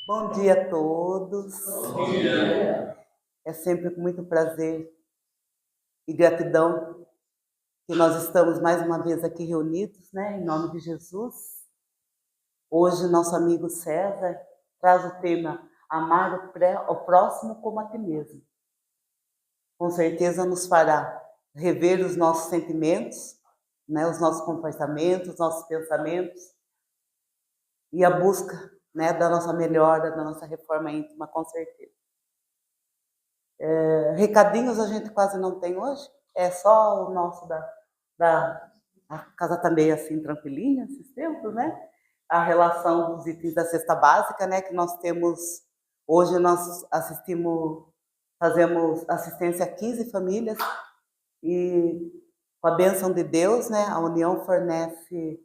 Bom dia a todos. Bom dia. É sempre com muito prazer e gratidão que nós estamos mais uma vez aqui reunidos, né, em nome de Jesus. Hoje, nosso amigo César traz o tema Amar o próximo como a ti mesmo. Com certeza nos fará rever os nossos sentimentos, né, os nossos comportamentos, os nossos pensamentos e a busca, né, da nossa melhora, da nossa reforma íntima, com certeza. Recadinhos a gente quase não tem hoje, é só o nosso a casa tá meio assim tranquilinha esses tempos, né? A relação dos itens da cesta básica, né? Que nós temos hoje, nós fazemos assistência a 15 famílias e com a bênção de Deus, né? A União fornece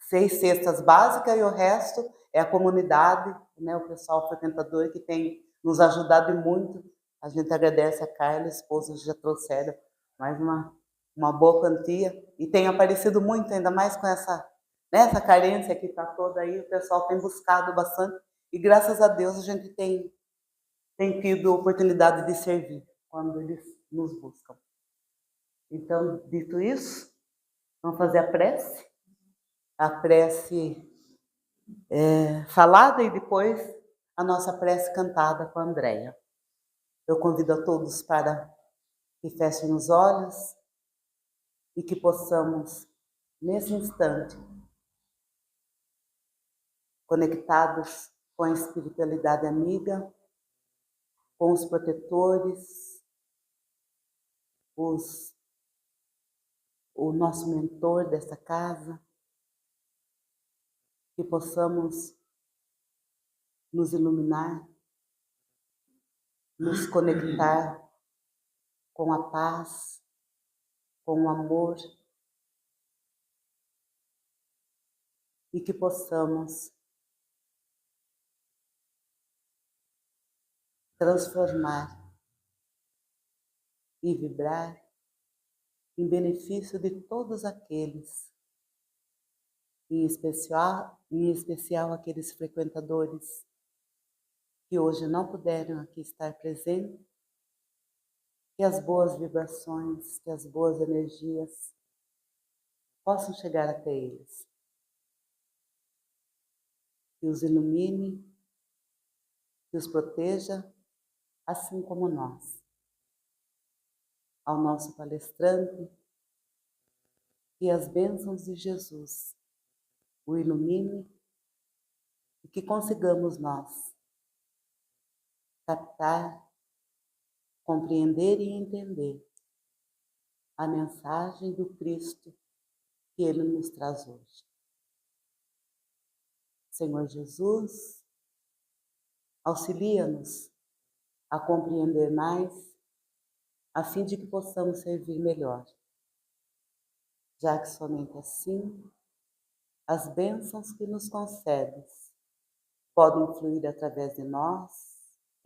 6 cestas básicas e o resto é a comunidade, né? O pessoal frequentador que tem nos ajudado muito. A gente agradece a Carla, esposa, já trouxeram mais uma boa quantia e tem aparecido muito, ainda mais com essa carência que está toda aí, o pessoal tem buscado bastante e graças a Deus a gente tem tido oportunidade de servir quando eles nos buscam. Então, dito isso, vamos fazer a prece falada e depois a nossa prece cantada com a Andréia. Eu convido a todos para que fechem os olhos e que possamos, nesse instante, conectados com a espiritualidade amiga, com os protetores, o nosso mentor dessa casa, que possamos nos iluminar, nos conectar com a paz, com o amor, e que possamos transformar e vibrar em benefício de todos aqueles, em especial aqueles frequentadores que hoje não puderam aqui estar presentes, que as boas vibrações, que as boas energias possam chegar até eles, que os ilumine, que os proteja, assim como nós. Ao nosso palestrante, que as bênçãos de Jesus o ilumine e que consigamos nós captar, compreender e entender a mensagem do Cristo que Ele nos traz hoje. Senhor Jesus, auxilia-nos a compreender mais, a fim de que possamos servir melhor, já que somente assim as bênçãos que nos concedes podem fluir através de nós,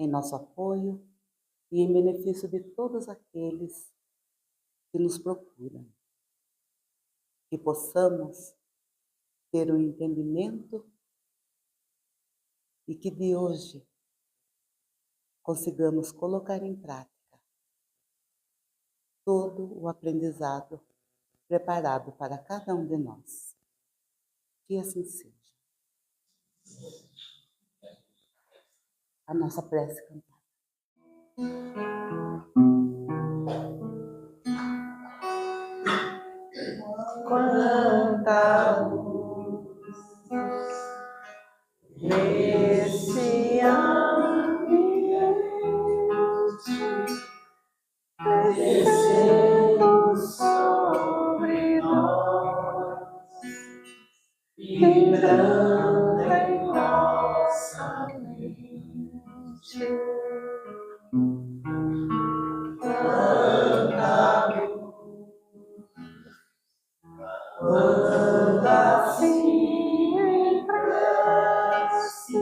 em nosso apoio e em benefício de todos aqueles que nos procuram. Que possamos ter um entendimento e que de hoje consigamos colocar em prática todo o aprendizado preparado para cada um de nós. Que assim seja. A nossa prece cantada. Quanta luz nesse ambiente, descendo sobre nós, vibrando em nossa mente. Quanta luz, quando assim em prece,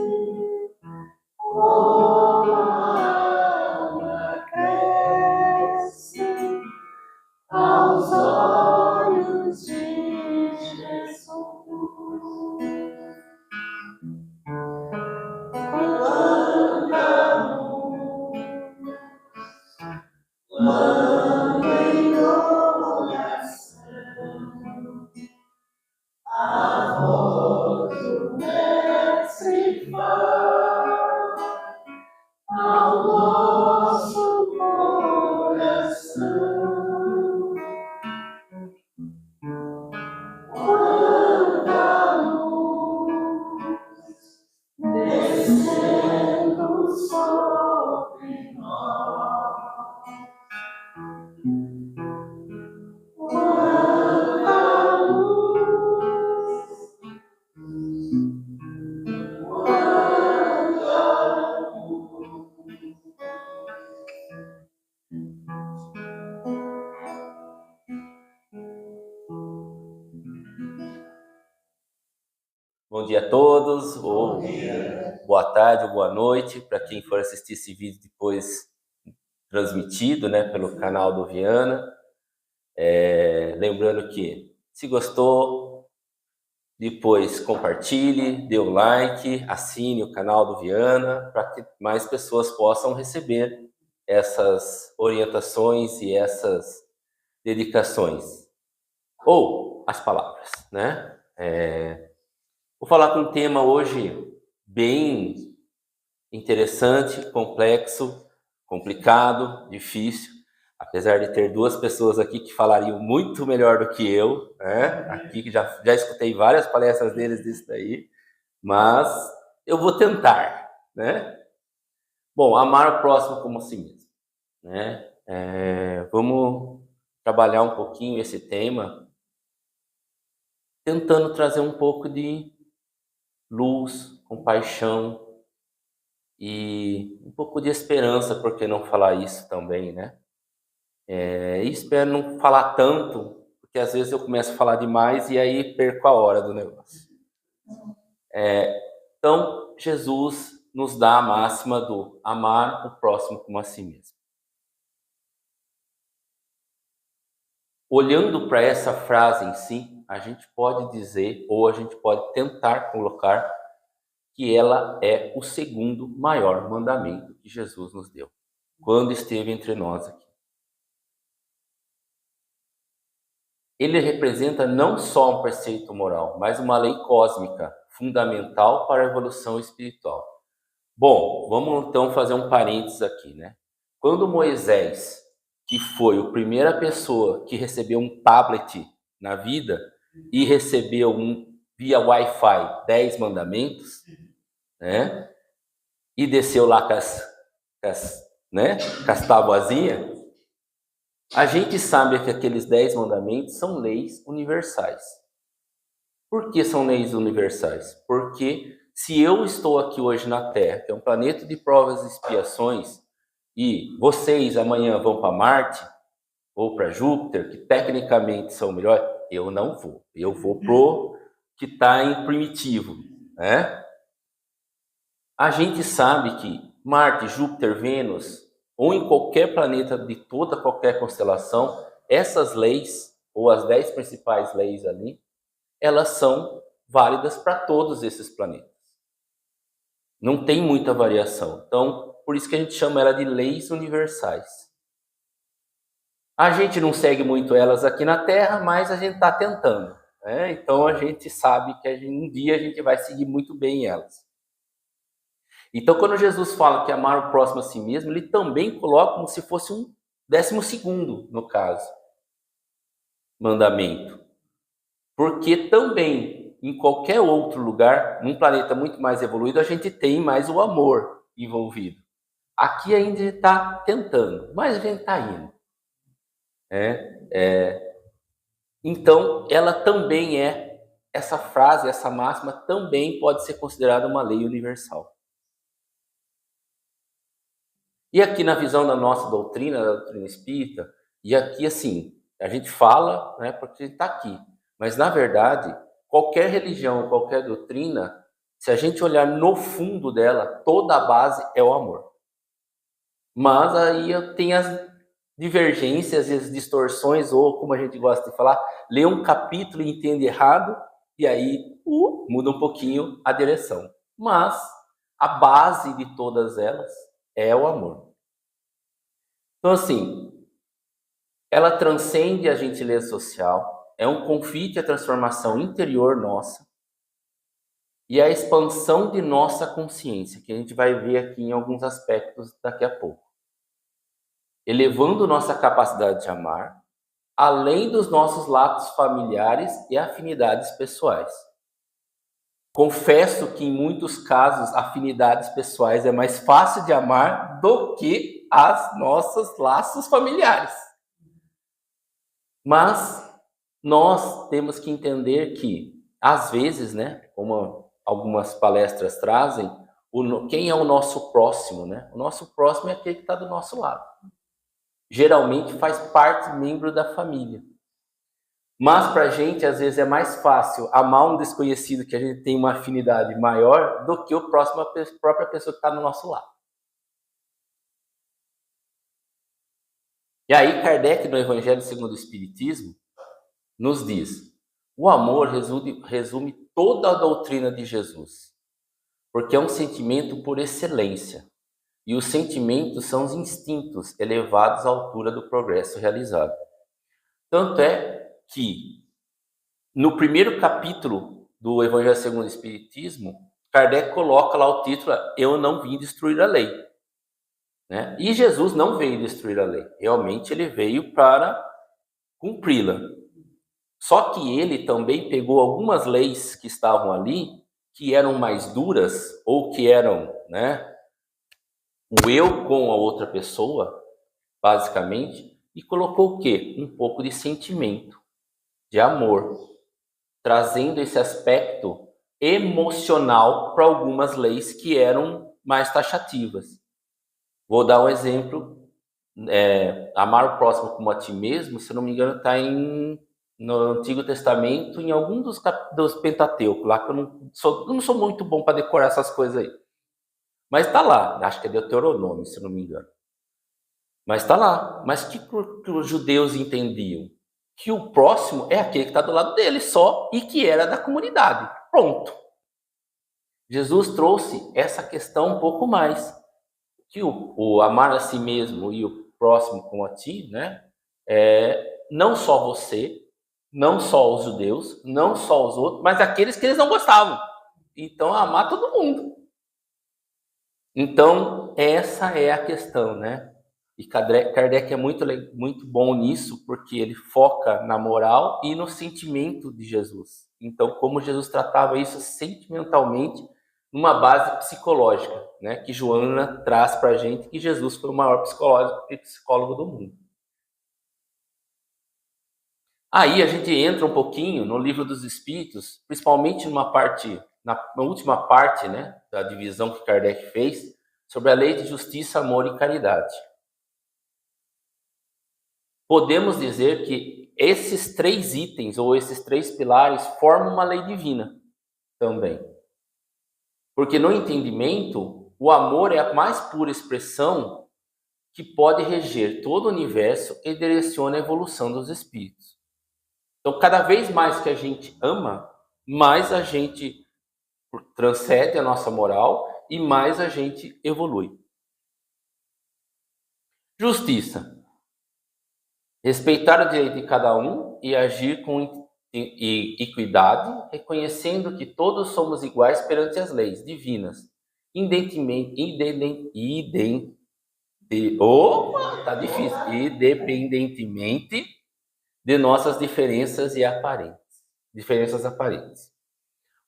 como a alma cresce aos olhos de Jesus. voz do Mestre fala ao nosso coração. Quanta luz descendo sobre nós. Quanta luz, quanta Bom dia a todos, ou boa tarde ou boa noite, para quem for assistir esse vídeo depois transmitido, né, pelo canal do Viana. Lembrando que, se gostou, depois compartilhe, dê um like, assine o canal do Viana, para que mais pessoas possam receber essas orientações e essas dedicações. Ou as palavras, né? Vou falar com um tema hoje bem interessante, complexo, complicado, difícil. Apesar de ter duas pessoas aqui que falariam muito melhor do que eu, né? Aqui que já escutei várias palestras deles disso daí, mas eu vou tentar, né? Bom, amar o próximo como a si mesmo, né? Vamos trabalhar um pouquinho esse tema, tentando trazer um pouco de luz, compaixão e um pouco de esperança, por que não falar isso também, né? E espero não falar tanto, porque às vezes eu começo a falar demais e aí perco a hora do negócio. Então, Jesus nos dá a máxima do amar o próximo como a si mesmo. Olhando para essa frase em si, a gente pode dizer, ou a gente pode tentar colocar, que ela é o segundo maior mandamento que Jesus nos deu, quando esteve entre nós aqui. Ele representa não só um preceito moral, mas uma lei cósmica, fundamental para a evolução espiritual. Bom, vamos então fazer um parênteses aqui, né? Quando Moisés, que foi a primeira pessoa que recebeu um tablet na vida e recebeu via Wi-Fi 10 mandamentos, né? E desceu lá com as tabuazinhas, a gente sabe que aqueles 10 mandamentos são leis universais. Por que são leis universais? Porque se eu estou aqui hoje na Terra, que é um planeta de provas e expiações, e vocês amanhã vão para Marte ou para Júpiter, que tecnicamente são melhores, eu não vou. Eu vou pro que está em primitivo, né? A gente sabe que Marte, Júpiter, Vênus, ou em qualquer planeta de toda qualquer constelação, essas leis, ou as 10 principais leis ali, elas são válidas para todos esses planetas. Não tem muita variação. Então, por isso que a gente chama ela de leis universais. A gente não segue muito elas aqui na Terra, mas a gente está tentando, né? Então, a gente sabe que um dia a gente vai seguir muito bem elas. Então, quando Jesus fala que amar o próximo a si mesmo, ele também coloca como se fosse um 12º, no caso, mandamento. Porque também, em qualquer outro lugar, num planeta muito mais evoluído, a gente tem mais o amor envolvido. Aqui ainda está tentando, mas a gente está indo. Então, ela também essa frase, essa máxima, também pode ser considerada uma lei universal. E aqui na visão da nossa doutrina, da doutrina espírita, e aqui assim, a gente fala, né, porque a gente está aqui, mas na verdade, qualquer religião, qualquer doutrina, se a gente olhar no fundo dela, toda a base é o amor. Mas aí tem as divergências e as distorções, ou como a gente gosta de falar, lê um capítulo e entende errado, e aí muda um pouquinho a direção. Mas a base de todas elas é o amor. Então, assim, ela transcende a gentileza social, é um convite à transformação interior nossa, e a expansão de nossa consciência, que a gente vai ver aqui em alguns aspectos daqui a pouco. Elevando nossa capacidade de amar, além dos nossos laços familiares e afinidades pessoais. Confesso que em muitos casos, afinidades pessoais é mais fácil de amar do que as nossos laços familiares. Mas nós temos que entender que, às vezes, né, como algumas palestras trazem, quem é o nosso próximo, né? O nosso próximo é aquele que está do nosso lado. Geralmente faz parte, membro da família. Mas para a gente, às vezes, é mais fácil amar um desconhecido que a gente tem uma afinidade maior do que o próximo, a própria pessoa que está do nosso lado. E aí, Kardec, no Evangelho segundo o Espiritismo, nos diz: o amor resume toda a doutrina de Jesus, porque é um sentimento por excelência, e os sentimentos são os instintos elevados à altura do progresso realizado. Tanto é que, no primeiro capítulo do Evangelho segundo o Espiritismo, Kardec coloca lá o título: Eu não vim destruir a lei. Né? E Jesus não veio destruir a lei. Realmente ele veio para cumpri-la. Só que ele também pegou algumas leis que estavam ali, que eram mais duras, ou que eram, né, o eu com a outra pessoa, basicamente, e colocou o quê? Um pouco de sentimento, de amor, trazendo esse aspecto emocional para algumas leis que eram mais taxativas. Vou dar um exemplo. Amar o próximo como a ti mesmo, se eu não me engano, está no Antigo Testamento, em algum dos Pentateuco, lá que eu não sou muito bom para decorar essas coisas aí. Mas está lá, acho que é Deuteronômio, se eu não me engano. Mas está lá. Mas o que os judeus entendiam? Que o próximo é aquele que está do lado dele só e que era da comunidade. Pronto. Jesus trouxe essa questão um pouco mais. Que o amar a si mesmo e o próximo como a ti, né? Não só você, não só os judeus, não só os outros, mas aqueles que eles não gostavam. Então, amar todo mundo. Então, essa é a questão, né? E Kardec é muito bom nisso, porque ele foca na moral e no sentimento de Jesus. Então, como Jesus tratava isso sentimentalmente, numa base psicológica, né? Que Joana traz para a gente que Jesus foi o maior psicólogo do mundo. Aí a gente entra um pouquinho no Livro dos Espíritos, principalmente na última parte, né, da divisão que Kardec fez, sobre a lei de justiça, amor e caridade. Podemos dizer que esses 3 itens, ou esses 3 pilares, formam uma lei divina também. Porque no entendimento, o amor é a mais pura expressão que pode reger todo o universo e direciona a evolução dos espíritos. Então, cada vez mais que a gente ama, mais a gente transcende a nossa moral e mais a gente evolui. Justiça. Respeitar o direito de cada um e agir com equidade, reconhecendo que todos somos iguais perante as leis divinas, independentemente de nossas diferenças aparentes.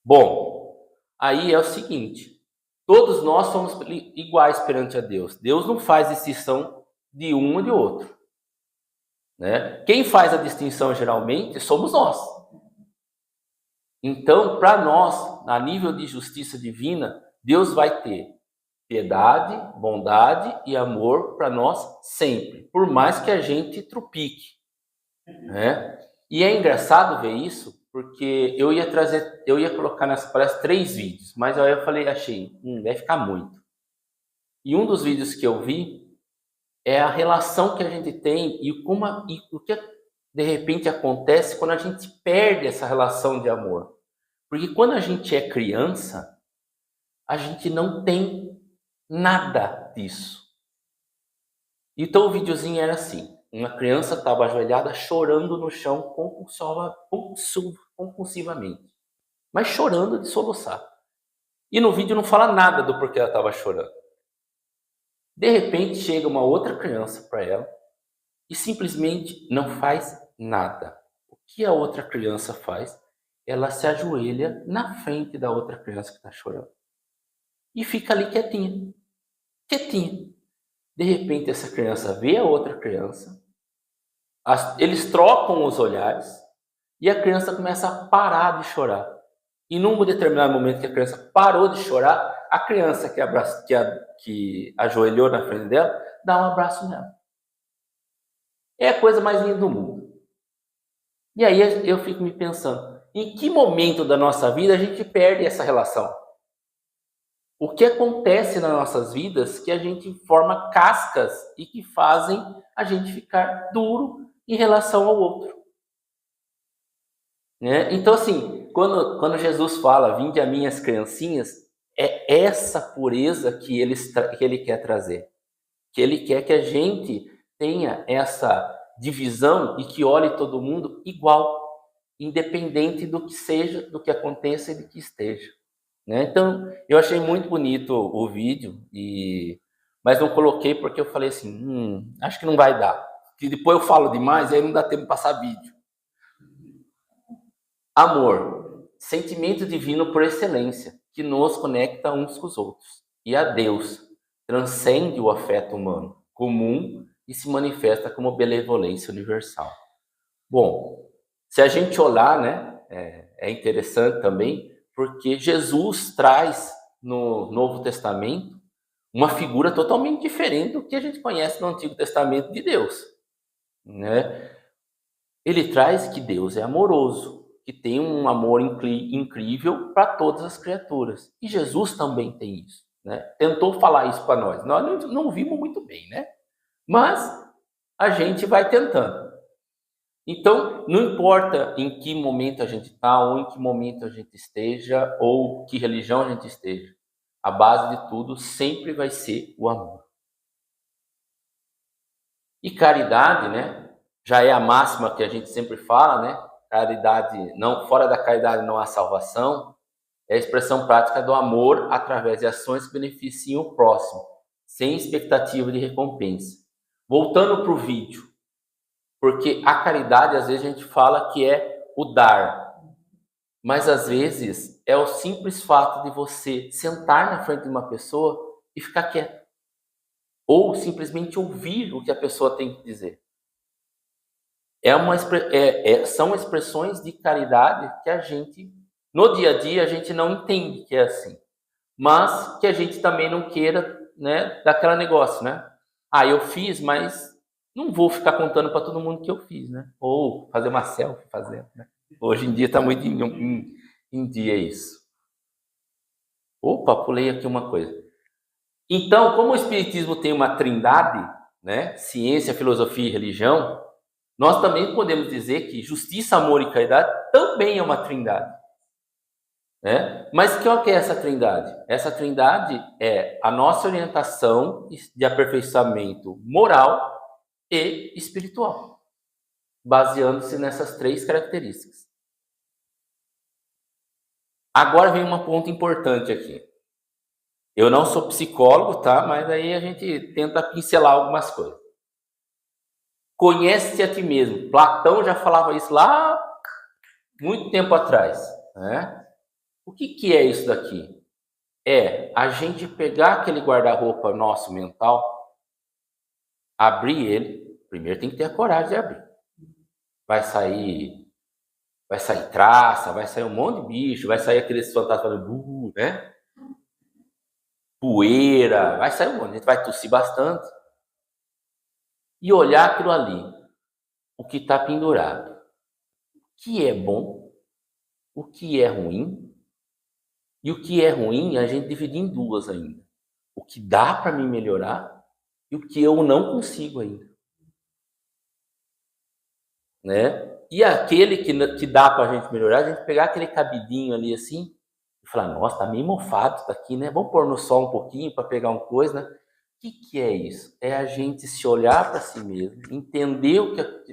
Bom, aí é o seguinte: todos nós somos iguais perante a Deus. Deus não faz distinção de um ou de outro. Né? Quem faz a distinção geralmente somos nós. Então, para nós, a nível de justiça divina, Deus vai ter piedade, bondade e amor para nós sempre, por mais que a gente trupique. Né? E é engraçado ver isso, porque eu ia colocar nessa palestra 3 vídeos, mas aí eu falei, vai ficar muito. E um dos vídeos que eu vi é a relação que a gente tem e o que de repente acontece quando a gente perde essa relação de amor. Porque quando a gente é criança, a gente não tem nada disso. Então o videozinho era assim: uma criança estava ajoelhada chorando no chão compulsivamente, mas chorando de soluçar. E no vídeo não fala nada do porquê ela estava chorando. De repente chega uma outra criança para ela e simplesmente não faz nada. O que a outra criança faz? Ela se ajoelha na frente da outra criança que está chorando. E fica ali quietinha. Quietinha. De repente essa criança vê a outra criança, eles trocam os olhares e a criança começa a parar de chorar. E num determinado momento que a criança parou de chorar, a criança que ajoelhou na frente dela, dá um abraço nela. É a coisa mais linda do mundo. E aí eu fico me pensando, em que momento da nossa vida a gente perde essa relação? O que acontece nas nossas vidas que a gente forma cascas e que fazem a gente ficar duro em relação ao outro? Né? Então, assim, quando Jesus fala, vinde a mim as criancinhas, é essa pureza que ele quer trazer. Que ele quer que a gente tenha essa divisão e que olhe todo mundo igual, independente do que seja, do que aconteça e do que esteja. Né? Então, eu achei muito bonito o vídeo, mas não coloquei porque eu falei assim, acho que não vai dar. Que depois eu falo demais e aí não dá tempo de passar vídeo. Amor, sentimento divino por excelência, que nos conecta uns com os outros. E a Deus, transcende o afeto humano, comum e se manifesta como benevolência universal. Bom, se a gente olhar, né, é interessante também, porque Jesus traz no Novo Testamento uma figura totalmente diferente do que a gente conhece no Antigo Testamento de Deus. Né? Ele traz que Deus é amoroso, que tem um amor incrível para todas as criaturas. E Jesus também tem isso. Né? Tentou falar isso para nós. Nós não vimos muito bem, né? Mas a gente vai tentando. Então, não importa em que momento a gente está, ou em que momento a gente esteja, ou que religião a gente esteja, a base de tudo sempre vai ser o amor. E caridade, né? Já é a máxima que a gente sempre fala, né? Caridade, não, fora da caridade não há salvação. É a expressão prática do amor através de ações que beneficiam o próximo, sem expectativa de recompensa. Voltando para o vídeo, porque a caridade, às vezes, a gente fala que é o dar. Mas, às vezes, é o simples fato de você sentar na frente de uma pessoa e ficar quieto. Ou simplesmente ouvir o que a pessoa tem que dizer. São expressões de caridade que a gente, no dia a dia, a gente não entende que é assim. Mas que a gente também não queira, né, daquele negócio, né? Eu fiz, mas não vou ficar contando para todo mundo que eu fiz, né? Ou fazer uma selfie fazendo, né? Hoje em dia está muito em dia isso. Opa, pulei aqui uma coisa. Então, como o Espiritismo tem uma trindade, né? Ciência, filosofia e religião, nós também podemos dizer que justiça, amor e caridade também é uma trindade. Né? Mas o que é essa trindade? Essa trindade é a nossa orientação de aperfeiçoamento moral e espiritual, baseando-se nessas três características. Agora vem um ponto importante aqui. Eu não sou psicólogo, tá? Mas aí a gente tenta pincelar algumas coisas. Conhece-te a ti mesmo. Platão já falava isso lá muito tempo atrás, né? O que é isso daqui? É a gente pegar aquele guarda-roupa nosso mental, abrir ele. Primeiro tem que ter a coragem de abrir. Vai sair traça, vai sair um monte de bicho, vai sair aqueles fantasmas falando, né? Poeira, vai sair um monte. A gente vai tossir bastante. E olhar aquilo ali, o que está pendurado. O que é bom, o que é ruim. E o que é ruim, a gente divide em duas ainda. O que dá para me melhorar e o que eu não consigo ainda. Né? E aquele que dá para a gente melhorar, a gente pegar aquele cabidinho ali assim e falar, nossa, tá meio mofado isso daqui, né? Vamos pôr no sol um pouquinho para pegar uma coisa, né? O que é isso? É a gente se olhar para si mesmo, entender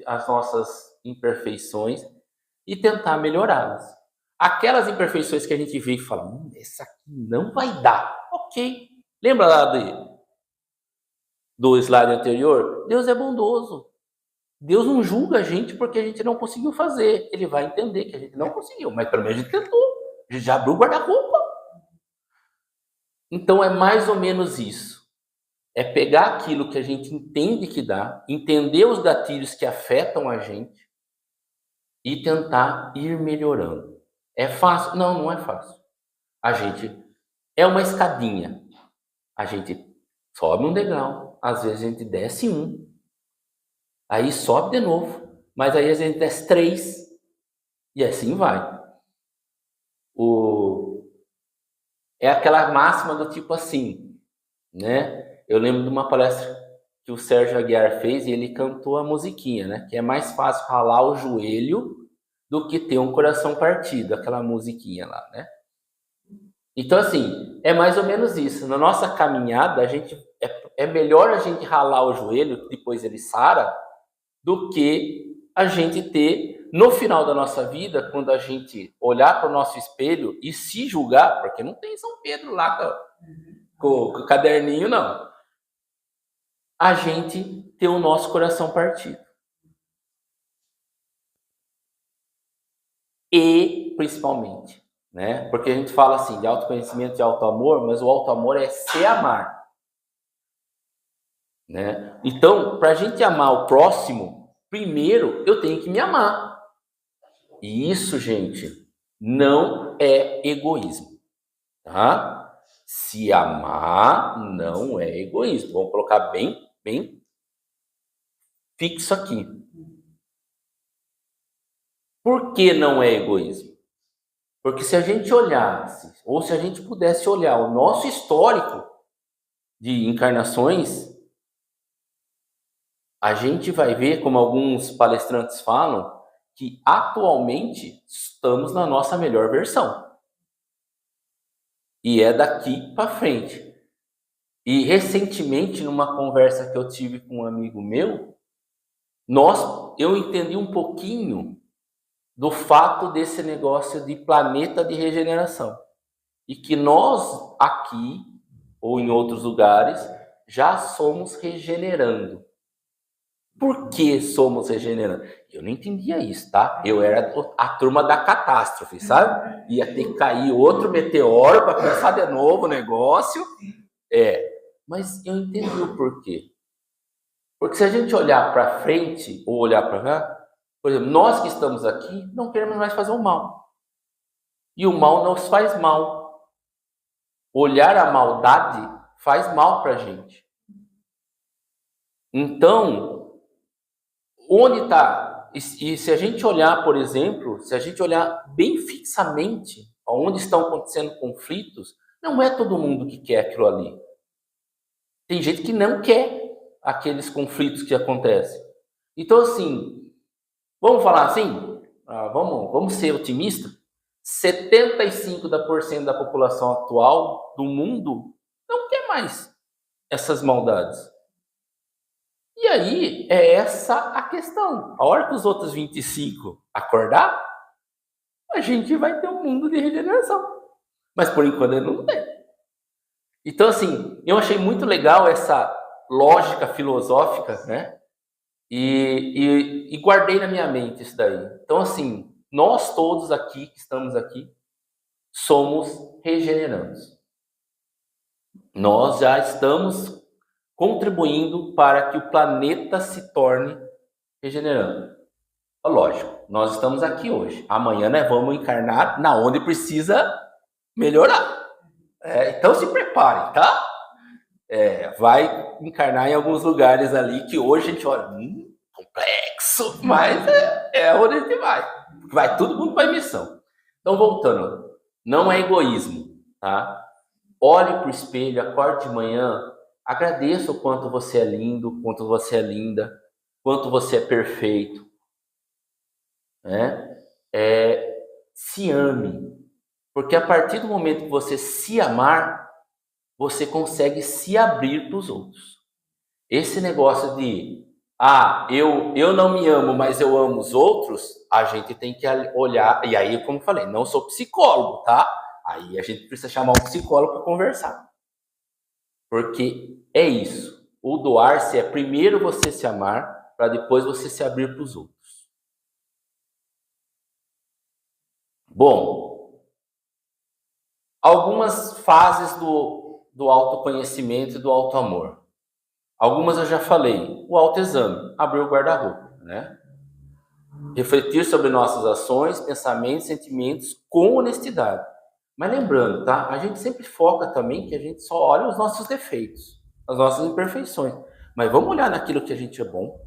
as nossas imperfeições e tentar melhorá-las. Aquelas imperfeições que a gente vê e fala, essa aqui não vai dar. Ok. Lembra lá do slide anterior? Deus é bondoso. Deus não julga a gente porque a gente não conseguiu fazer. Ele vai entender que a gente não conseguiu, mas pelo menos a gente tentou. A gente já abriu o guarda-roupa. Então é mais ou menos isso. É pegar aquilo que a gente entende que dá, entender os gatilhos que afetam a gente e tentar ir melhorando. É fácil? Não, não é fácil. A gente é uma escadinha. A gente sobe um degrau, às vezes a gente desce um, aí sobe de novo, mas aí a gente desce 3 e assim vai. É aquela máxima do tipo assim, né? Eu lembro de uma palestra que o Sérgio Aguiar fez e ele cantou a musiquinha, né? Que é mais fácil ralar o joelho do que ter um coração partido, aquela musiquinha lá, né? Então, assim, é mais ou menos isso. Na nossa caminhada, é melhor a gente ralar o joelho, depois ele sara, do que a gente ter, no final da nossa vida, quando a gente olhar para o nosso espelho e se julgar, porque não tem São Pedro lá com o caderninho, não. A gente ter o nosso coração partido. E, principalmente, né? Porque a gente fala assim de autoconhecimento e autoamor, mas o autoamor é se amar, né? Então, para a gente amar o próximo, primeiro eu tenho que me amar. E isso, gente, não é egoísmo, tá? Se amar não é egoísmo. Vamos colocar bem fixo aqui. Por que não é egoísmo? Porque se a gente olhasse, ou se a gente pudesse olhar o nosso histórico de encarnações, a gente vai ver, como alguns palestrantes falam, que atualmente estamos na nossa melhor versão. E é daqui para frente. E recentemente, numa conversa que eu tive com um amigo meu, eu entendi um pouquinho do fato desse negócio de planeta de regeneração. E que nós aqui, ou em outros lugares, já somos regenerando. Por que somos regenerando? Eu não entendia isso, tá? Eu era a turma da catástrofe, sabe? Ia ter que cair outro meteoro para começar de novo o negócio. Mas eu entendi o porquê. Porque se a gente olhar para frente ou olhar para cá, por exemplo, nós que estamos aqui não queremos mais fazer o mal. E o mal nos faz mal. Olhar a maldade faz mal para a gente. Então, onde está? E se a gente olhar, por exemplo, se a gente olhar bem fixamente onde estão acontecendo conflitos, não é todo mundo que quer aquilo ali. Tem gente que não quer aqueles conflitos que acontecem. Então, assim, vamos falar assim, vamos ser otimistas. 75% da população atual do mundo não quer mais essas maldades. E aí é essa a questão. A hora que os outros 25 acordar, a gente vai ter um mundo de regeneração. Mas por enquanto ele não tem. Então, assim, eu achei muito legal essa lógica filosófica, né? E guardei na minha mente isso daí. Então, assim, nós todos aqui que estamos aqui somos regenerantes. Nós já estamos contribuindo para que o planeta se torne regenerando. Lógico, nós estamos aqui hoje. Amanhã nós vamos encarnar na onde precisa melhorar. Então se preparem, tá? Vai encarnar em alguns lugares ali que hoje a gente olha, complexo, mas é onde a gente vai. Todo mundo para a missão. Então, voltando, não é egoísmo, tá? Olhe para o espelho, acorde de manhã, agradeça o quanto você é lindo, o quanto você é linda, quanto você é perfeito, né? Se ame, porque a partir do momento que você se amar, você consegue se abrir para os outros. Esse negócio de eu não me amo, mas eu amo os outros, a gente tem que olhar, e aí, como eu falei, não sou psicólogo, tá? Aí a gente precisa chamar um psicólogo para conversar. Porque é isso. O doar-se é primeiro você se amar, para depois você se abrir para os outros. Bom, algumas fases do autoconhecimento e do autoamor. Algumas eu já falei. O autoexame, abrir o guarda-roupa, né? Refletir sobre nossas ações, pensamentos, sentimentos com honestidade. Mas lembrando, tá? A gente sempre foca também que a gente só olha os nossos defeitos, as nossas imperfeições. Mas vamos olhar naquilo que a gente é bom.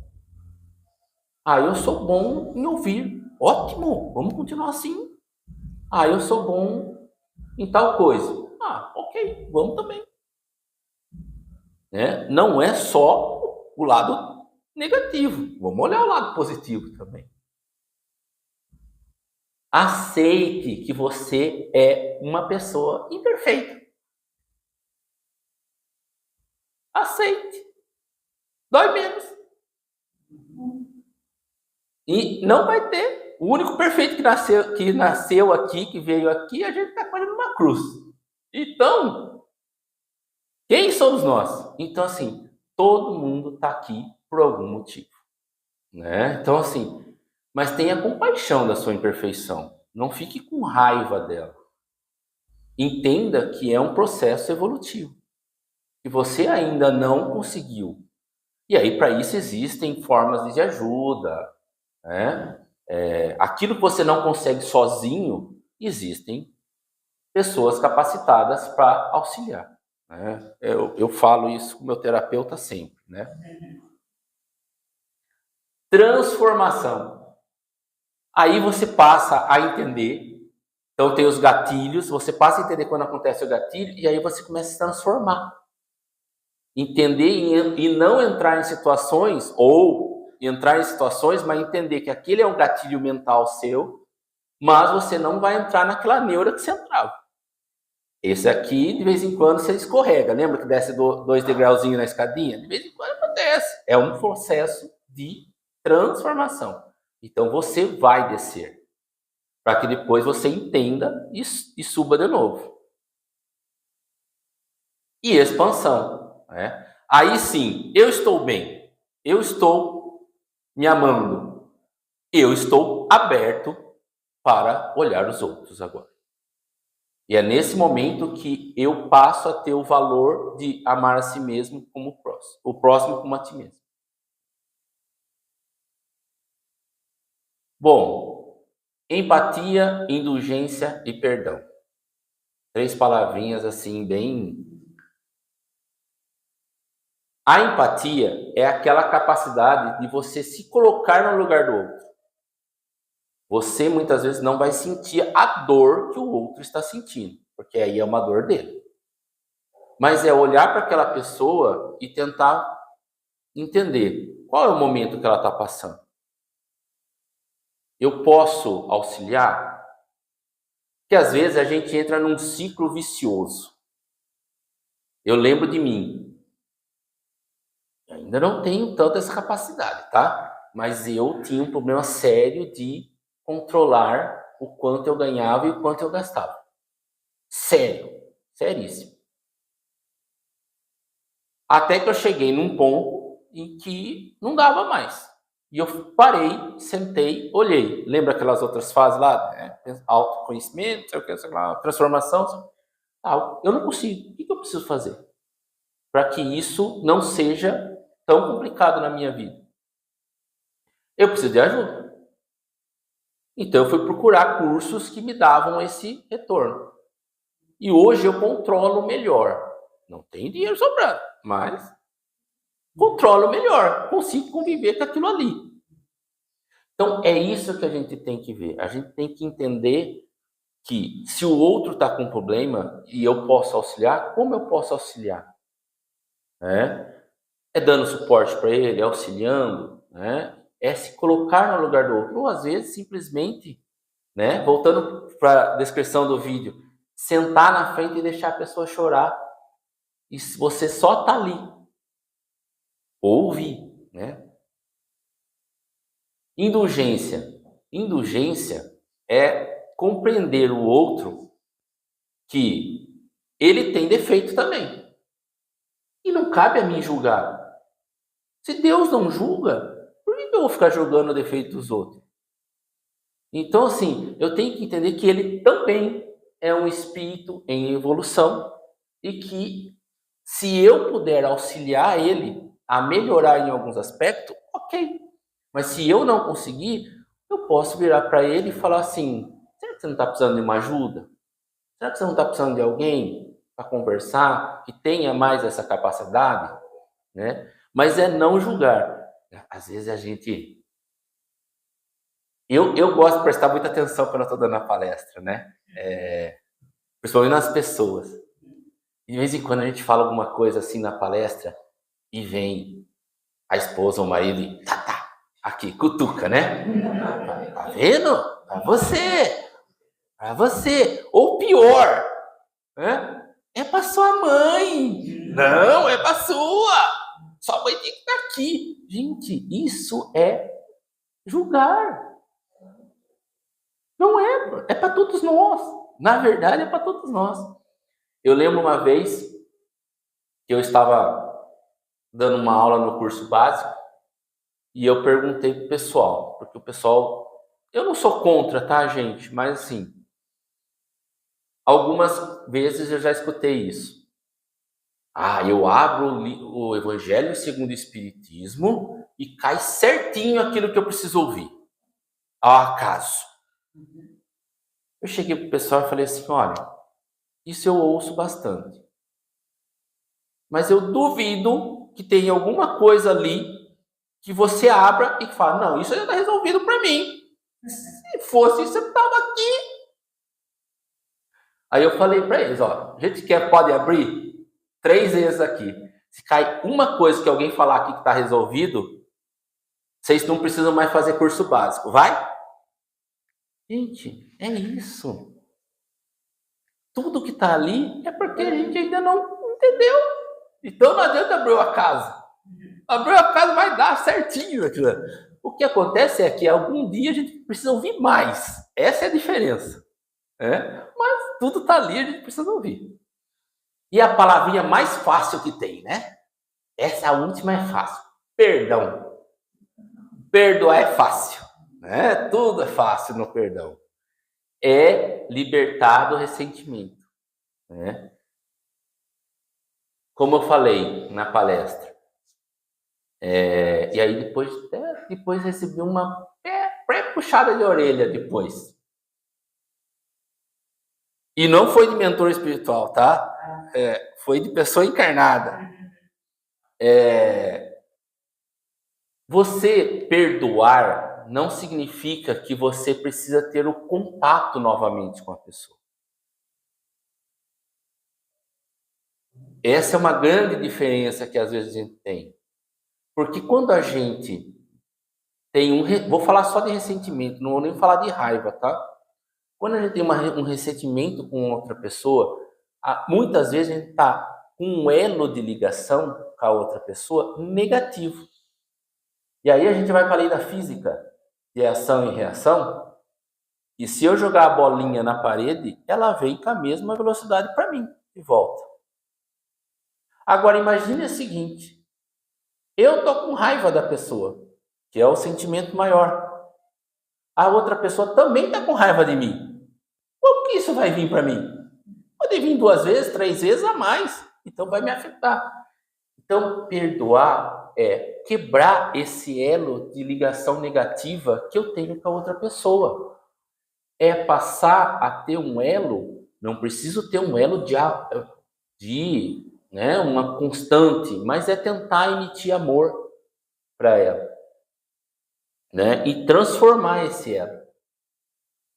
Eu sou bom em ouvir. Ótimo, vamos continuar assim. Eu sou bom em tal coisa. Ok, vamos também. Né? Não é só o lado negativo. Vamos olhar o lado positivo também. Aceite que você é uma pessoa imperfeita. Aceite. Dói menos. E não vai ter. O único perfeito que nasceu aqui, que veio aqui, a gente está com ele numa cruz. Então, quem somos nós? Então, assim, todo mundo está aqui por algum motivo. Né? Então, assim, mas tenha compaixão da sua imperfeição. Não fique com raiva dela. Entenda que é um processo evolutivo. Que você ainda não conseguiu. E aí, para isso, existem formas de ajuda. Né? Aquilo que você não consegue sozinho, existem pessoas capacitadas para auxiliar. Né? Eu falo isso com o meu terapeuta sempre. Né? Transformação. Aí você passa a entender. Então tem os gatilhos, você passa a entender quando acontece o gatilho e aí você começa a se transformar. Entender e não entrar em situações, ou entrar em situações, mas entender que aquele é um gatilho mental seu, mas você não vai entrar naquela neura que você entrava. Esse aqui, de vez em quando, você escorrega. Lembra que desce 2 degrauzinhos na escadinha? De vez em quando acontece. É um processo de transformação. Então você vai descer. Para que depois você entenda e suba de novo. E expansão. Né? Aí sim, eu estou bem. Eu estou me amando. Eu estou aberto para olhar os outros agora. E é nesse momento que eu passo a ter o valor de amar a si mesmo como o próximo como a ti mesmo. Bom, empatia, indulgência e perdão. 3 palavrinhas assim bem... A empatia é aquela capacidade de você se colocar no lugar do outro. Você muitas vezes não vai sentir a dor que o outro está sentindo, porque aí é uma dor dele. Mas é olhar para aquela pessoa e tentar entender qual é o momento que ela está passando. Eu posso auxiliar? Porque às vezes a gente entra num ciclo vicioso. Eu lembro de mim. Ainda não tenho tanta essa capacidade, tá? Mas eu tinha um problema sério de controlar o quanto eu ganhava e o quanto eu gastava. Sério, seríssimo. Até que eu cheguei num ponto em que não dava mais. E eu parei, sentei, olhei. Lembra aquelas outras fases lá? Autoconhecimento, transformação. Eu não consigo. O que eu preciso fazer? Para que isso não seja tão complicado na minha vida. Eu preciso de ajuda. Então eu fui procurar cursos que me davam esse retorno. E hoje eu controlo melhor. Não tenho dinheiro sobrando, mas controlo melhor. Consigo conviver com aquilo ali. Então é isso que a gente tem que ver. A gente tem que entender que se o outro está com problema e eu posso auxiliar, como eu posso auxiliar? É dando suporte para ele, é auxiliando, né? É se colocar no lugar do outro. Ou às vezes simplesmente, né? Voltando para a descrição do vídeo, sentar na frente e deixar a pessoa chorar. E você só está ali. Ouvir, né? Indulgência. Indulgência é compreender o outro que ele tem defeito também. E não cabe a mim julgar. Se Deus não julga, por que eu vou ficar julgando o defeito dos outros? Então, assim, eu tenho que entender que ele também é um espírito em evolução e que, se eu puder auxiliar ele a melhorar em alguns aspectos, ok. Mas se eu não conseguir, eu posso virar para ele e falar assim: será que você não está precisando de uma ajuda? Será que você não está precisando de alguém para conversar que tenha mais essa capacidade? Né? Mas é não julgar. Às vezes a gente... Eu gosto de prestar muita atenção quando eu estou dando a palestra, né? Principalmente nas pessoas. De vez em quando a gente fala alguma coisa assim na palestra e vem a esposa ou o marido e aqui, cutuca, né? Tá vendo? Pra você. Ou pior, né? É pra sua mãe. Não, é pra sua. Sua mãe tem que estar aqui. Gente, isso é julgar. Não é, é para todos nós. Na verdade, é para todos nós. Eu lembro uma vez que eu estava dando uma aula no curso básico e eu perguntei pro pessoal, porque o pessoal... Eu não sou contra, tá, gente? Mas assim, algumas vezes eu já escutei isso. Eu abro o Evangelho segundo o Espiritismo e cai certinho aquilo que eu preciso ouvir. Ao acaso. Eu cheguei pro pessoal e falei assim: olha, isso eu ouço bastante. Mas eu duvido que tenha alguma coisa ali que você abra e fala: não, isso já está resolvido para mim. Se fosse isso, eu estava aqui. Aí eu falei para eles: ó, a gente pode abrir 3 vezes aqui. Se cai uma coisa que alguém falar aqui que está resolvido, vocês não precisam mais fazer curso básico. Vai? Gente, é isso. Tudo que está ali é porque a gente ainda não entendeu. Então não adianta abrir a casa. Abrir a casa vai dar certinho. O que acontece é que algum dia a gente precisa ouvir mais. Essa é a diferença. Mas tudo está ali, a gente precisa ouvir. E a palavrinha mais fácil que tem, né? Essa a última é fácil. Perdão. Perdoar é fácil. Né? Tudo é fácil no perdão. É libertar do ressentimento. Né? Como eu falei na palestra. E aí depois recebi uma pré-puxada de orelha depois. E não foi de mentor espiritual, tá? Foi de pessoa encarnada. Você perdoar não significa que você precisa ter o contato novamente com a pessoa. Essa é uma grande diferença que às vezes a gente tem. Porque quando a gente tem vou falar só de ressentimento, não vou nem falar de raiva, tá? Quando a gente tem um ressentimento com outra pessoa, muitas vezes a gente está com um elo de ligação com a outra pessoa negativo. E aí a gente vai para a lei da física, de ação e reação, e se eu jogar a bolinha na parede, ela vem com a mesma velocidade para mim, de volta. Agora imagine o seguinte: eu tô com raiva da pessoa, que é o sentimento maior. A outra pessoa também está com raiva de mim. Como que isso vai vir para mim? Pode vir 2 vezes, 3 vezes a mais. Então vai me afetar. Então perdoar é quebrar esse elo de ligação negativa que eu tenho com a outra pessoa. É passar a ter um elo, não preciso ter um elo de uma constante, mas é tentar emitir amor para ela. E transformar esse elo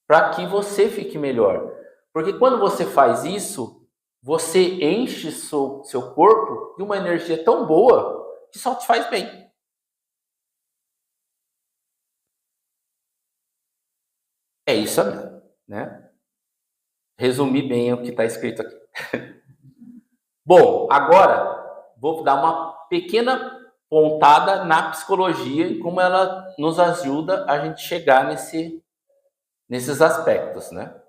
para que você fique melhor. Porque quando você faz isso, você enche seu corpo de uma energia tão boa que só te faz bem. É isso mesmo, né? Resumir bem o que está escrito aqui. Bom, agora vou dar uma pequena pontada na psicologia e como ela nos ajuda a gente chegar nesses aspectos, né?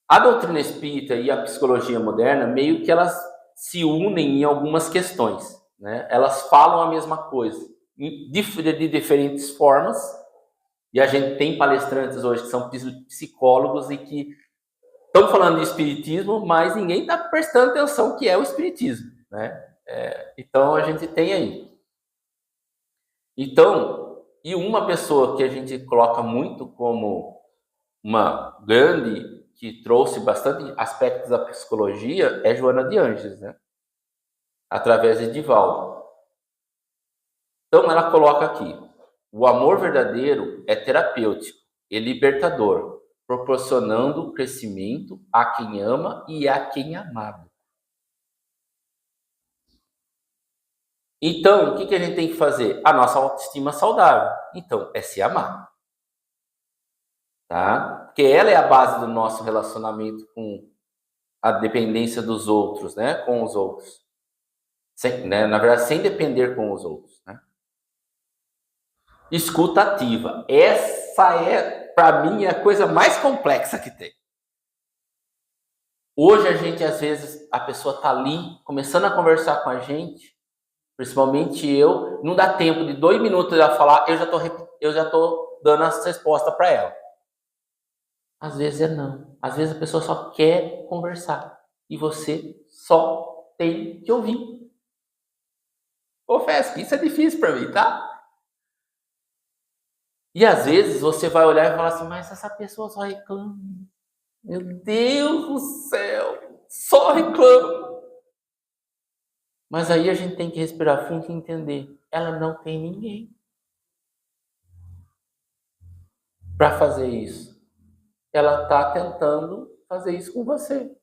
A doutrina espírita e a psicologia moderna, meio que elas se unem em algumas questões, né? Elas falam a mesma coisa, de diferentes formas, e a gente tem palestrantes hoje que são psicólogos e que estão falando de espiritismo, mas ninguém está prestando atenção que é o espiritismo, né? Então a gente tem aí. Então, e uma pessoa que a gente coloca muito como uma grande, que trouxe bastante aspectos da psicologia, é Joana de Ângeles, né? Através de Divaldo. Então ela coloca aqui: o amor verdadeiro é terapêutico e libertador, proporcionando crescimento a quem ama e a quem é amado. Então, o que a gente tem que fazer? A nossa autoestima saudável. Então, é se amar. Tá? Porque ela é a base do nosso relacionamento com a dependência dos outros, né? Com os outros. Né? Na verdade, sem depender com os outros, né? Escuta ativa. Essa é, para mim, a coisa mais complexa que tem. Hoje a gente, às vezes, a pessoa tá ali, começando a conversar com a gente, principalmente eu, não dá tempo de 2 minutos ela falar, eu já tô dando a resposta para ela. Às vezes é não. Às vezes a pessoa só quer conversar e você só tem que ouvir. Confesso que isso é difícil para mim, tá? E às vezes você vai olhar e falar assim, mas essa pessoa só reclama. Meu Deus do céu, só reclama. Mas aí a gente tem que respirar fundo e entender, ela não tem ninguém para fazer isso. Ela está tentando fazer isso com você.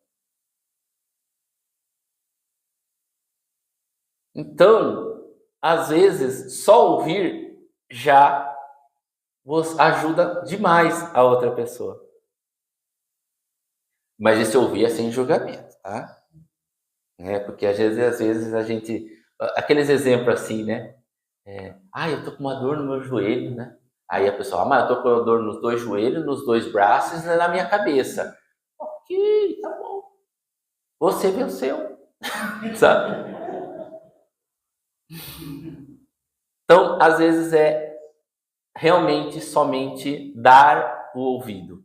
Então, às vezes, só ouvir já vos ajuda demais a outra pessoa. Mas esse ouvir é sem julgamento, tá? Porque às vezes a gente... Aqueles exemplos assim, né? Eu tô com uma dor no meu joelho, né? Aí a pessoa, mas eu tô com uma dor nos 2 joelhos, nos 2 braços e na minha cabeça. Ok, tá bom. Você venceu, sabe? Então, às vezes é realmente somente dar o ouvido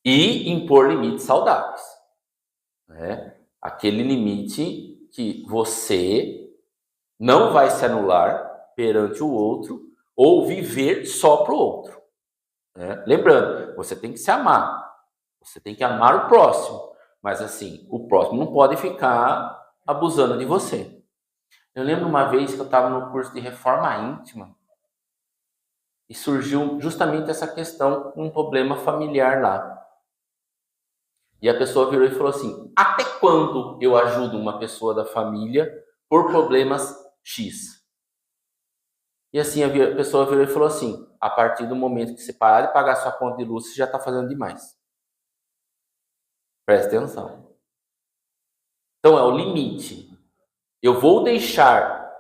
e impor limites saudáveis, né? Aquele limite que você não vai se anular perante o outro ou viver só para o outro, né? Lembrando, você tem que se amar, você tem que amar o próximo, mas assim, o próximo não pode ficar abusando de você. Eu lembro uma vez que eu estava no curso de reforma íntima e surgiu justamente essa questão, um problema familiar lá. E a pessoa virou e falou assim, até quando eu ajudo uma pessoa da família por problemas X? E assim, a pessoa virou e falou assim, a partir do momento que você parar de pagar sua conta de luz, você já está fazendo demais. Presta atenção. Então é o limite. Eu vou deixar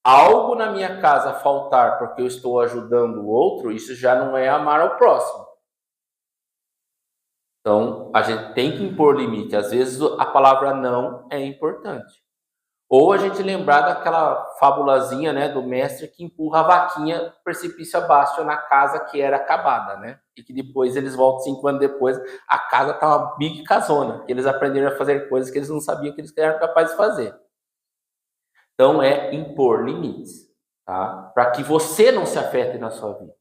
algo na minha casa faltar porque eu estou ajudando o outro, isso já não é amar ao próximo. Então, a gente tem que impor limite. Às vezes a palavra não é importante. Ou a gente lembrar daquela fabulazinha, né, do mestre que empurra a vaquinha precipício abaixo na casa que era acabada, né? E que depois eles voltam 5 anos depois, a casa tá uma big casona, que eles aprenderam a fazer coisas que eles não sabiam que eles eram capazes de fazer. Então é impor limites, tá? Para que você não se afete na sua vida.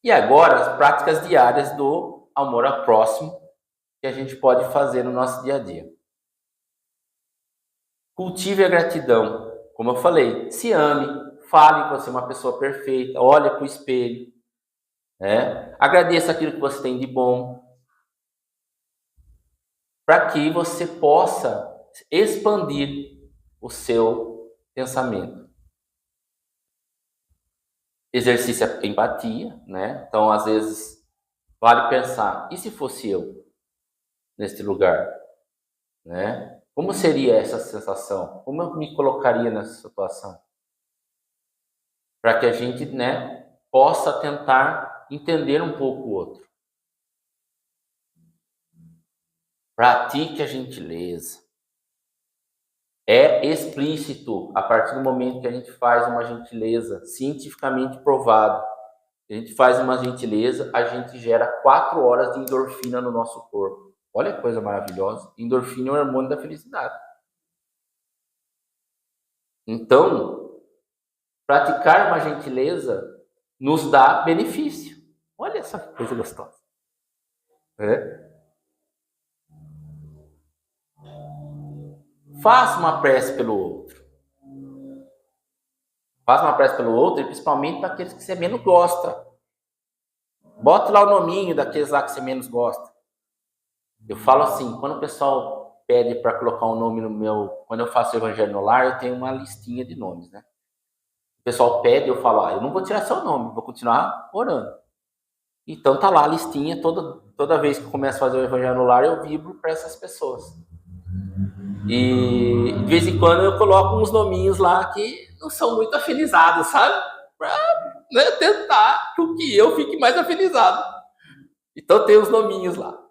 E agora as práticas diárias do amor ao próximo que a gente pode fazer no nosso dia a dia. Cultive a gratidão. Como eu falei, se ame, fale que você é uma pessoa perfeita, olhe para o espelho, né? Agradeça aquilo que você tem de bom, para que você possa expandir o seu pensamento. Exercício a empatia, né? Então, às vezes, vale pensar, e se fosse eu? neste lugar, né? Como seria essa sensação? Como eu me colocaria nessa situação? Para que a gente, né, possa tentar entender um pouco o outro. Pratique a gentileza. É explícito a partir do momento que a gente faz uma gentileza, cientificamente provado. A gente faz uma gentileza, a gente gera 4 horas de endorfina no nosso corpo. Olha que coisa maravilhosa. Endorfina é o hormônio da felicidade. Então, praticar uma gentileza nos dá benefício. Olha essa coisa gostosa. Faça uma prece pelo outro. Faça uma prece pelo outro, e principalmente para aqueles que você menos gosta. Bota lá o nominho daqueles lá que você menos gosta. Eu falo assim, quando o pessoal pede para colocar um nome no meu... Quando eu faço o Evangelho no Lar, eu tenho uma listinha de nomes, né? O pessoal pede, eu falo, eu não vou tirar seu nome, vou continuar orando. Então tá lá a listinha, toda vez que eu começo a fazer o Evangelho no Lar, eu vibro para essas pessoas. E de vez em quando eu coloco uns nominhos lá que não são muito afinizados, sabe? Pra, né, tentar que eu fique mais afinizado. Então tem os nominhos lá.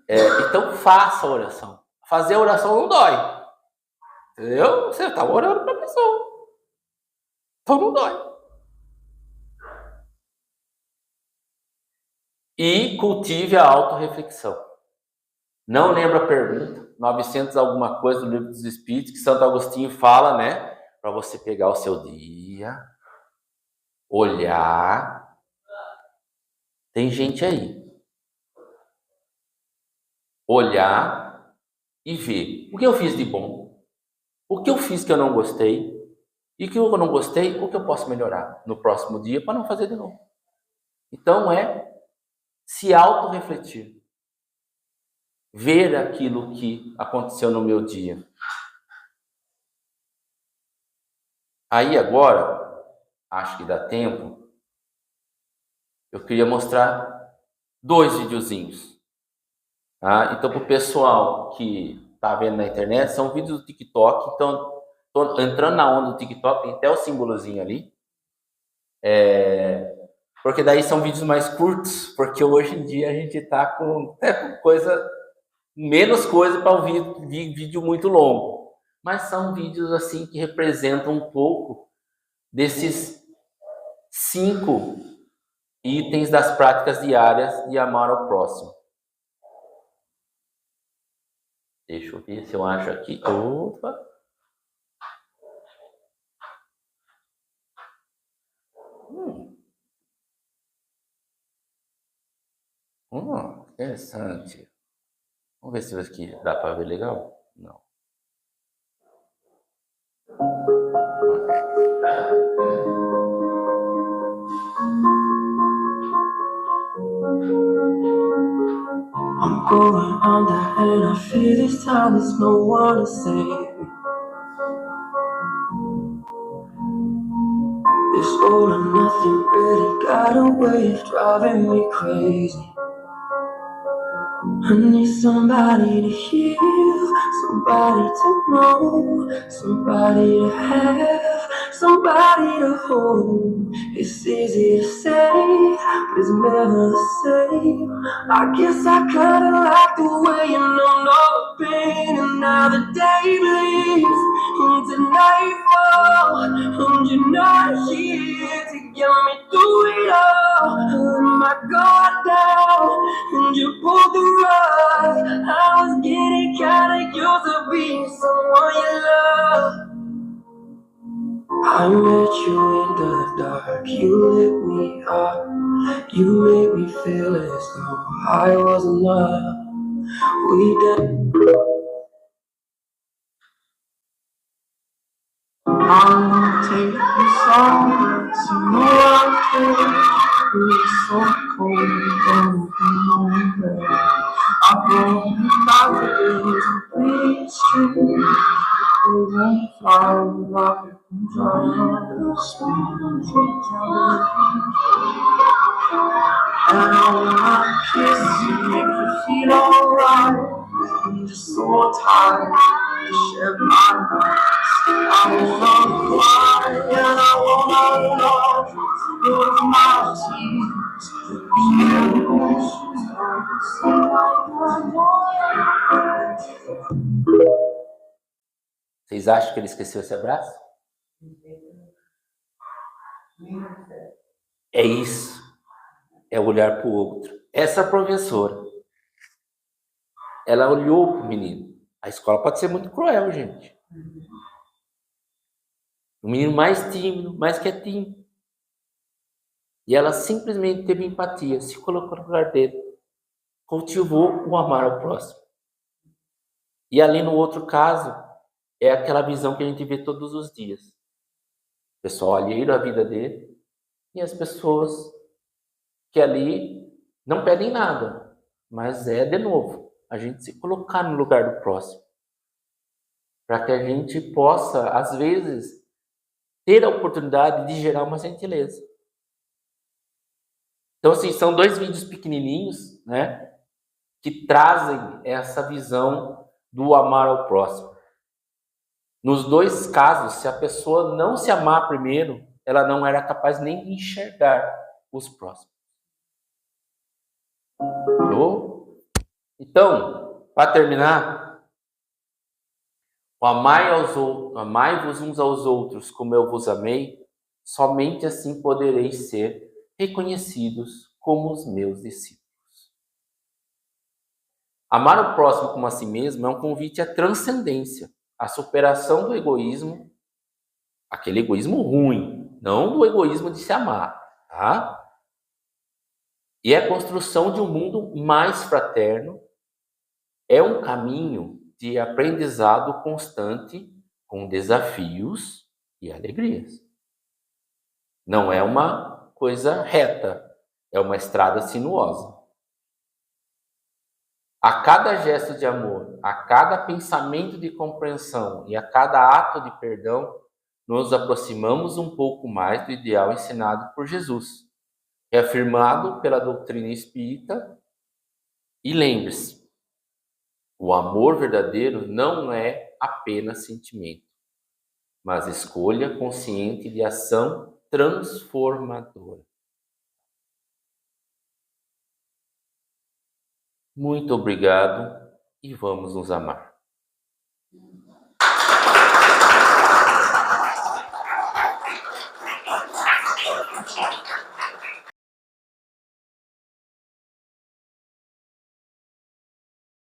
Então faça a oração. Fazer a oração não dói. Entendeu? Você está orando para a pessoa. Então não dói. E cultive a autorreflexão. Não lembro a pergunta. 900 alguma coisa do Livro dos Espíritos, que Santo Agostinho fala, né? Para você pegar o seu dia, olhar. Tem gente aí. Olhar e ver o que eu fiz de bom, o que eu fiz que eu não gostei, e o que eu não gostei, o que eu posso melhorar no próximo dia para não fazer de novo. Então se auto-refletir. Ver aquilo que aconteceu no meu dia. Aí agora, acho que dá tempo, eu queria mostrar 2 videozinhos. Tá? Então, para o pessoal que está vendo na internet, são vídeos do TikTok. Então, estou entrando na onda do TikTok, tem até o símbolozinho ali. Porque daí são vídeos mais curtos, porque hoje em dia a gente está com menos coisa para ouvir vídeo muito longo. Mas são vídeos assim que representam um pouco desses 5 itens das práticas diárias de amar ao próximo. Deixa eu ver se eu acho aqui. Opa! Interessante. Vamos ver se aqui dá para ver legal. Não. I'm going under and I feel this time there's no one to save me. This all or nothing really got a way of driving me crazy. I need somebody to heal, somebody to know, somebody to have, somebody to hold. It's easy to say, but it's never the same. I guess I kinda like the way you know no pain. And now the day bleeds into nightfall, and you're not here to get me through it all. I let my guard down, and you pulled the rug. I was getting kinda used to being someone you love. I met you in the dark, you lit me up. You made me feel as though I was enough. We did. I wanna take you somewhere to know it's so cold, don't know where. I brought boundaries to be straight. They won't fly like the speed. And I wanna kiss you, make you feel alright. I'm just so tired to share my nights. I wanna cry and I wanna love. Those my Vocês acham que ele esqueceu esse abraço? É isso. É olhar para o outro. Essa professora, ela olhou para o menino. A escola pode ser muito cruel, gente. O menino mais tímido, mais quietinho. E ela simplesmente teve empatia, se colocou no lugar dele. Cultivou o amar ao próximo. E ali no outro caso, é aquela visão que a gente vê todos os dias. O pessoal alheio à vida dele e as pessoas que ali não pedem nada, mas é de novo a gente se colocar no lugar do próximo, para que a gente possa, às vezes, ter a oportunidade de gerar uma gentileza. Então, assim, são 2 vídeos pequenininhos, né, que trazem essa visão do amar ao próximo. Nos 2 casos, se a pessoa não se amar primeiro, ela não era capaz nem de enxergar os próximos. Então, para terminar, amai-vos uns aos outros como eu vos amei, somente assim podereis ser reconhecidos como os meus discípulos. Amar o próximo como a si mesmo é um convite à transcendência, à superação do egoísmo, aquele egoísmo ruim, não do egoísmo de se amar, tá? E é a construção de um mundo mais fraterno, é um caminho de aprendizado constante, com desafios e alegrias. Não é uma coisa reta, é uma estrada sinuosa. A cada gesto de amor, a cada pensamento de compreensão e a cada ato de perdão, nos aproximamos um pouco mais do ideal ensinado por Jesus, reafirmado pela doutrina espírita. E lembre-se, o amor verdadeiro não é apenas sentimento, mas escolha consciente de ação transformadora. Muito obrigado e vamos nos amar.